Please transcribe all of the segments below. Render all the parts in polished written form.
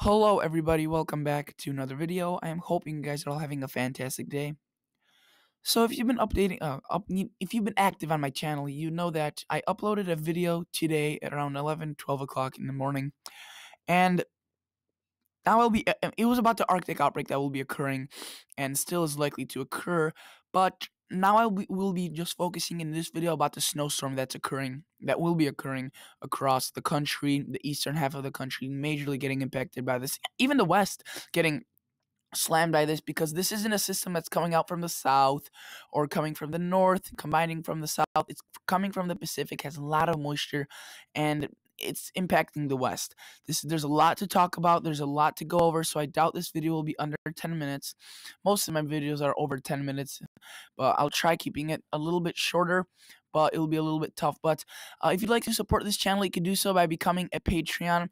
Hello everybody, welcome back to another video. I am hoping you guys are all having a fantastic day. So if you've been if you've been active on my channel, you know that I uploaded a video today at around 12 o'clock in the morning. And now it was about the Arctic outbreak that will be occurring and still is likely to occur. But now will be just focusing in this video about the snowstorm that will be occurring across the country, the eastern half of the country, majorly getting impacted by this. Even the west getting slammed by this because this isn't a system that's coming out from the south or coming from the north, combining from the south. It's coming from the Pacific, has a lot of moisture, and it's impacting the west. There's a lot to talk about. There's a lot to go over, so I doubt this video will be under 10 minutes. Most of my videos are over 10 minutes, but I'll try keeping it a little bit shorter, but it'll be a little bit tough. But if you'd like to support this channel, you can do so by becoming a Patreon.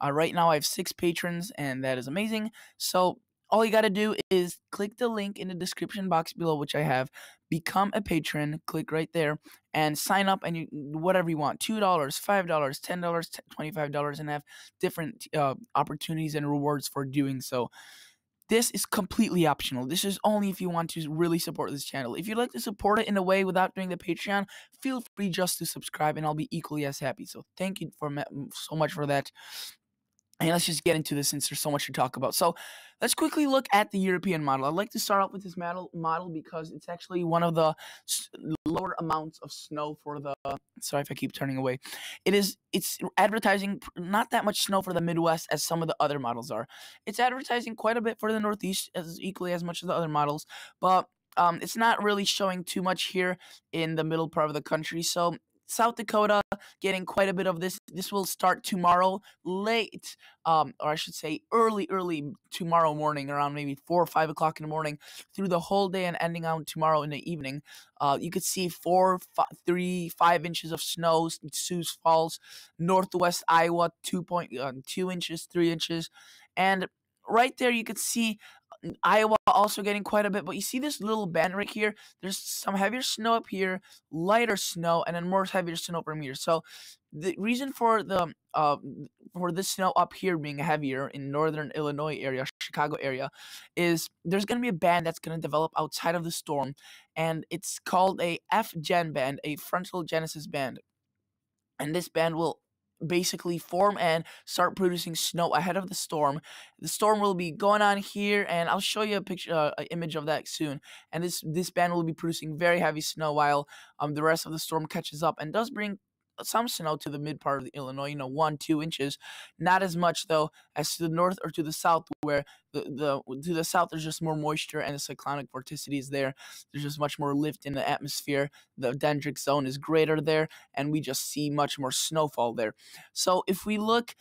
Right now I have 6 patrons, and that is amazing. So all you got to do is click the link in the description box below, which I have. Become a patron. Click right there and sign up, and you whatever you want. $2, $5, $10, $25, and have different opportunities and rewards for doing so. This is completely optional. This is only if you want to really support this channel. If you'd like to support it in a way without doing the Patreon, feel free just to subscribe, and I'll be equally as happy. So thank you so much for that. And let's just get into this since there's so much to talk about. So let's quickly look at the European model. I'd like to start off with this model because it's actually one of the lower amounts of snow for the, sorry if I keep turning away. It's advertising not that much snow for the Midwest as some of the other models are. It's advertising quite a bit for the Northeast, as equally as much as the other models, but it's not really showing too much here in the middle part of the country. So South Dakota getting quite a bit of this. This will start tomorrow late, or I should say early tomorrow morning, around maybe 4 or 5 o'clock in the morning, through the whole day and ending out tomorrow in the evening. You could see 3, 5 inches of snow. Sioux Falls, Northwest Iowa, 2 inches, 3 inches, and right there you could see Iowa also getting quite a bit, but you see this little band right here? There's some heavier snow up here, lighter snow, and then more heavier snow from here. So the reason for this snow up here being heavier in northern Illinois area, Chicago area, is there's going to be a band that's going to develop outside of the storm, and it's called a F-Gen band, a frontal genesis band. And this band will basically form and start producing snow ahead of the storm. The storm will be going on here, and I'll show you a picture, an image of that soon. And this band will be producing very heavy snow while the rest of the storm catches up and does bring some snow to the mid part of the Illinois, 1, 2 inches. Not as much though as to the north or to the south, where to the south there's just more moisture and the cyclonic vorticity is there. There's just much more lift in the atmosphere. The dendritic zone is greater there, and we just see much more snowfall there. So if we look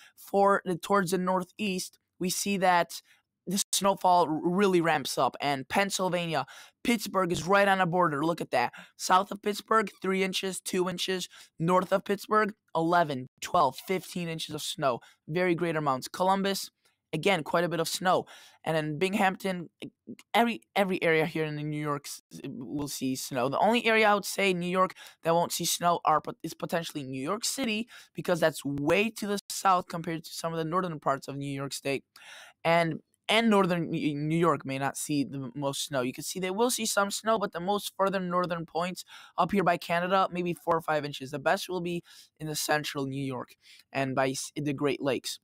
towards the northeast, we see that the snowfall really ramps up, and Pennsylvania, Pittsburgh is right on the border. Look at that. South of Pittsburgh, 3 inches, 2 inches. North of Pittsburgh, 11, 12, 15 inches of snow. Very great amounts. Columbus, again, quite a bit of snow. And then Binghamton, every area here in New York will see snow. The only area I would say New York that won't see snow is potentially New York City, because that's way to the south compared to some of the northern parts of New York State. And northern New York may not see the most snow. You can see they will see some snow, but the most further northern points up here by Canada, maybe 4 or 5 inches. The best will be in the central New York and by the Great Lakes.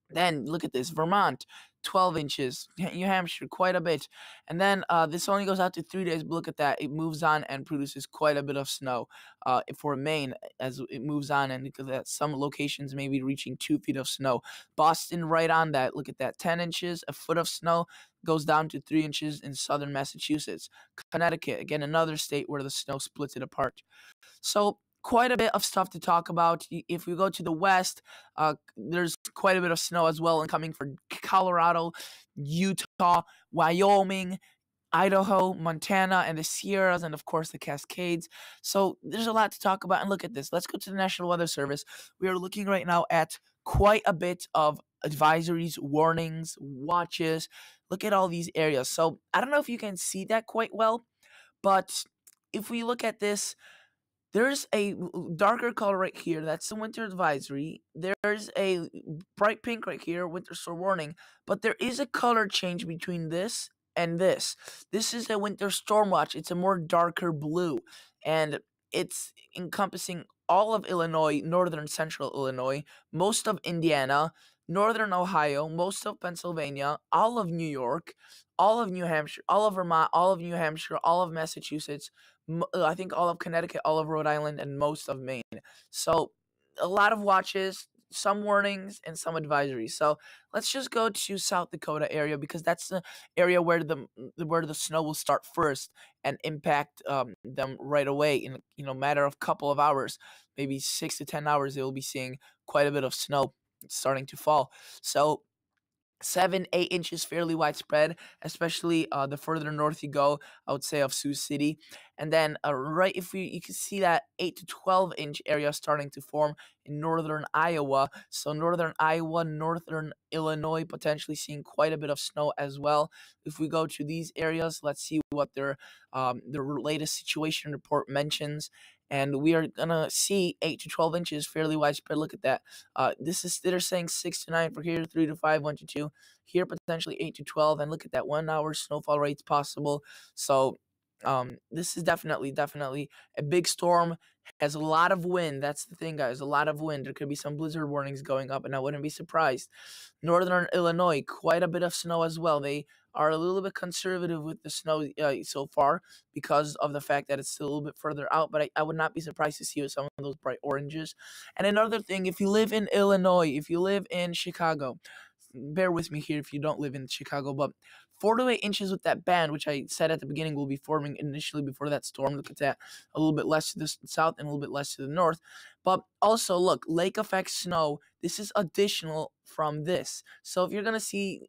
Then look at this, Vermont, 12 inches, New Hampshire, quite a bit. And then this only goes out to 3 days, but look at that. It moves on and produces quite a bit of snow for Maine as it moves on, and because at some locations maybe reaching 2 feet of snow. Boston right on that. Look at that, 10 inches, a foot of snow goes down to 3 inches in southern Massachusetts. Connecticut, again, another state where the snow splits it apart. So quite a bit of stuff to talk about. If we go to the west, there's quite a bit of snow as well, and coming for Colorado, Utah, Wyoming, Idaho, Montana, and the Sierras, and of course the Cascades. So there's a lot to talk about. And look at this. Let's go to the National Weather Service. We are looking right now at quite a bit of advisories, warnings, watches. Look at all these areas. So I don't know if you can see that quite well, but if we look at this, There's a darker color right here. That's the winter advisory. There's a bright pink right here, winter storm warning. But there is a color change between this and this. This is a winter storm watch. It's a more darker blue, and it's encompassing all of Illinois, northern central Illinois, most of Indiana, northern Ohio, most of Pennsylvania, all of New York, all of New Hampshire, all of Vermont, all of New Hampshire, all of Massachusetts, I think all of Connecticut, all of Rhode Island, and most of Maine. So a lot of watches, some warnings, and some advisories. So let's just go to South Dakota area because that's the area where the snow will start first and impact them right away in matter of couple of hours, maybe 6 to 10 hours. They'll be seeing quite a bit of snow starting to fall. So 7, 8 inches fairly widespread, especially the further north you go, I would say, of Sioux City. And then right, if you can see that 8 to 12 inch area starting to form in northern Iowa. So northern Iowa, northern Illinois, potentially seeing quite a bit of snow as well. If we go to these areas, let's see what their latest situation report mentions. And we are gonna see 8 to 12 inches fairly widespread. Look at that. They're saying 6 to 9 for here, 3 to 5, 1 to 2. Here potentially 8 to 12, and look at that 1 hour snowfall rates possible. So this is definitely a big storm. Has a lot of wind. That's the thing, guys. A lot of wind. There could be some blizzard warnings going up, and I wouldn't be surprised. Northern Illinois, quite a bit of snow as well. They are a little bit conservative with the snow so far because of the fact that it's still a little bit further out, but I would not be surprised to see some of those bright oranges. And another thing, if you live in Illinois, if you live in Chicago, bear with me here if you don't live in Chicago, but 4 to 8 inches with that band, which I said at the beginning will be forming initially before that storm. Look at that, a little bit less to the south and a little bit less to the north. But also, look, lake effect snow, this is additional from this. So if you're going to see,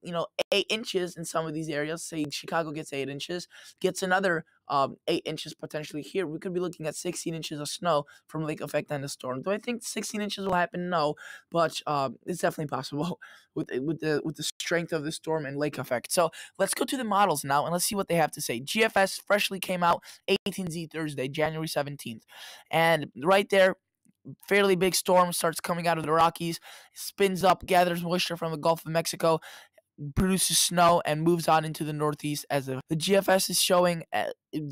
8 inches in some of these areas, say Chicago gets 8 inches, gets another 8 inches potentially here, we could be looking at 16 inches of snow from lake effect and the storm. Do I think 16 inches will happen? No, but it's definitely possible with the strength of the storm and lake effect. So let's go to the models now and let's see what they have to say. GFS freshly came out 18Z Thursday, January 17th. And right there, fairly big storm starts coming out of the Rockies, spins up, gathers moisture from the Gulf of Mexico, produces snow, and moves on into the northeast. As the GFS is showing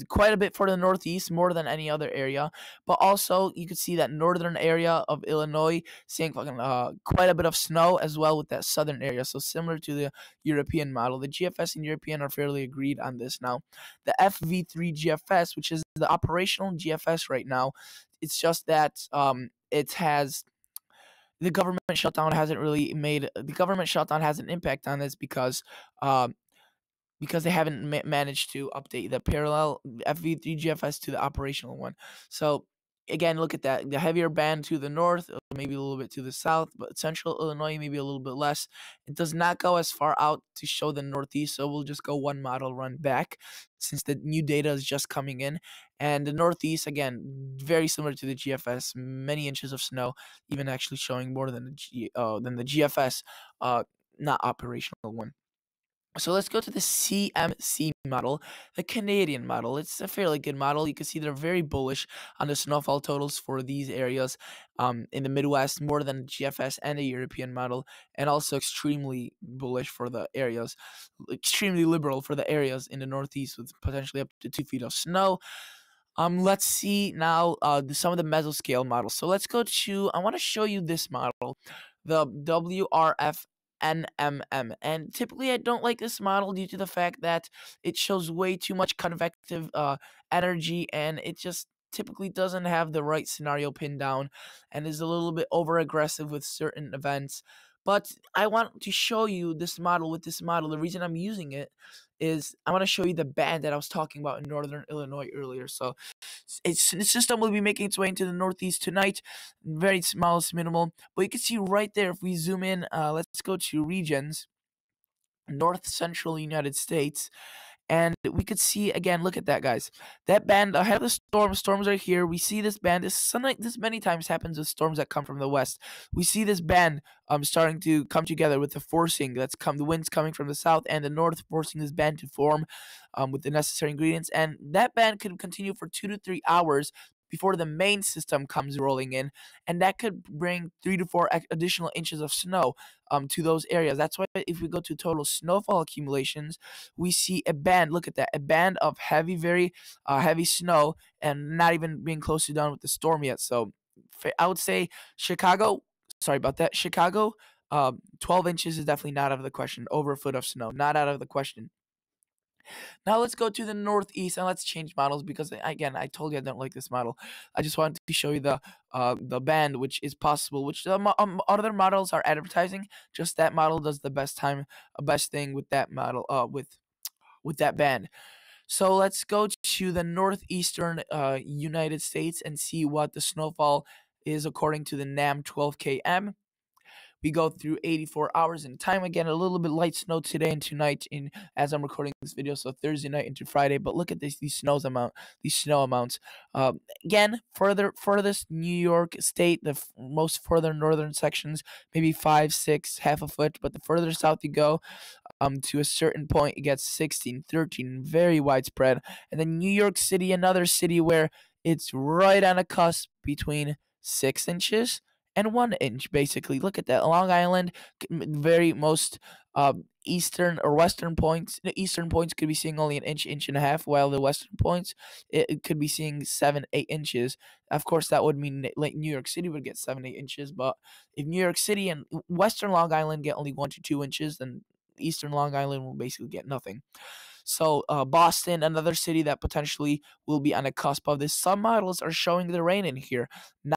quite a bit for the northeast, more than any other area. But also, you can see that northern area of Illinois seeing quite a bit of snow as well with that southern area. So similar to the European model, the GFS and European are fairly agreed on this now. The FV3 GFS, which is the operational GFS right now, it's just that it has the government shutdown hasn't has an impact on this because they haven't managed to update the parallel FV3 GFS to the operational one. So again, look at that. The heavier band to the north, maybe a little bit to the south, but central Illinois maybe a little bit less. It does not go as far out to show the northeast, so we'll just go one model run back since the new data is just coming in. And the northeast, again, very similar to the GFS, many inches of snow, even actually showing more than the GFS, not operational one. So let's go to the CMC model, the Canadian model. It's a fairly good model. You can see they're very bullish on the snowfall totals for these areas in the Midwest, more than GFS and the European model, and also extremely bullish for the areas, extremely liberal for the areas in the Northeast with potentially up to 2 feet of snow. Let's see now some of the mesoscale models. So let's go to, I want to show you this model, the WRF NMM. And typically I don't like this model due to the fact that it shows way too much convective energy, and it just typically doesn't have the right scenario pinned down and is a little bit over aggressive with certain events. But I want to show you this model. With this model, the reason I'm using it is I want to show you the band that I was talking about in northern Illinois earlier. So its system will be making its way into the northeast tonight. Very small, it's minimal. But you can see right there, if we zoom in, let's go to regions, north central United States. And we could see, again, look at that, guys. That band ahead of the storm. Storms are here. We see this band. This many times happens with storms that come from the west. We see this band starting to come together with the forcing the winds coming from the south and the north, forcing this band to form with the necessary ingredients. And that band could continue for 2 to 3 hours before the main system comes rolling in, and that could bring 3 to 4 additional inches of snow to those areas. That's why if we go to total snowfall accumulations, we see a band. Look at that, a band of heavy, very heavy snow, and not even being close to done with the storm yet. So I would say Chicago. Sorry about that, Chicago. 12 inches is definitely not out of the question. Over a foot of snow, not out of the question. Now let's go to the northeast and let's change models because again, I told you I don't like this model. I just wanted to show you the band, which is possible, which the other models are advertising. Just that model does the best thing with that model, with that band. So let's go to the northeastern United States and see what the snowfall is according to the NAM 12KM. We go through 84 hours in time. Again, a little bit light snow today and tonight as I'm recording this video, so Thursday night into Friday. But look at these snow amounts. Again, furthest New York State, the most further northern sections, maybe 5, 6, half a foot. But the further south you go, to a certain point, it gets 16, 13, very widespread. And then New York City, another city where it's right on a cusp between 6 inches and 1 inch, basically. Look at that. Long Island, very most eastern or western points. The eastern points could be seeing only an inch, inch and a half, while the western points, it could be seeing 7, 8 inches. Of course, that would mean like New York City would get 7, 8 inches. But if New York City and western Long Island get only 1 to 2 inches, then eastern Long Island will basically get nothing. So Boston, another city that potentially will be on the cusp of this. Some models are showing the rain in here.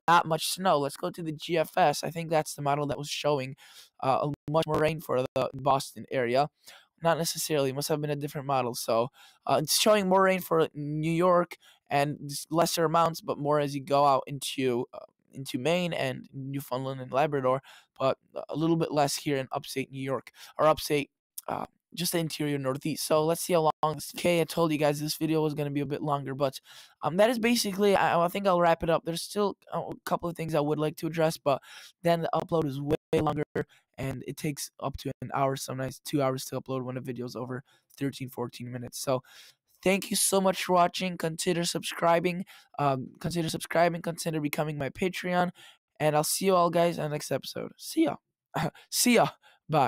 Not much snow. Let's go to the GFS. I think that's the model that was showing much more rain for the Boston area. Not necessarily. It must have been a different model. So it's showing more rain for New York and lesser amounts, but more as you go out into Maine and Newfoundland and Labrador, but a little bit less here in upstate New York or upstate just the interior northeast. So let's see how long this. Okay, I told you guys this video was going to be a bit longer, but that is basically, I think I'll wrap it up. There's still a couple of things I would like to address, but then the upload is way longer and it takes up to an hour, sometimes 2 hours to upload when a video is over 13, 14 minutes. So thank you so much for watching. Consider subscribing, consider becoming my Patreon, and I'll see you all guys on the next episode. See ya. See ya. Bye.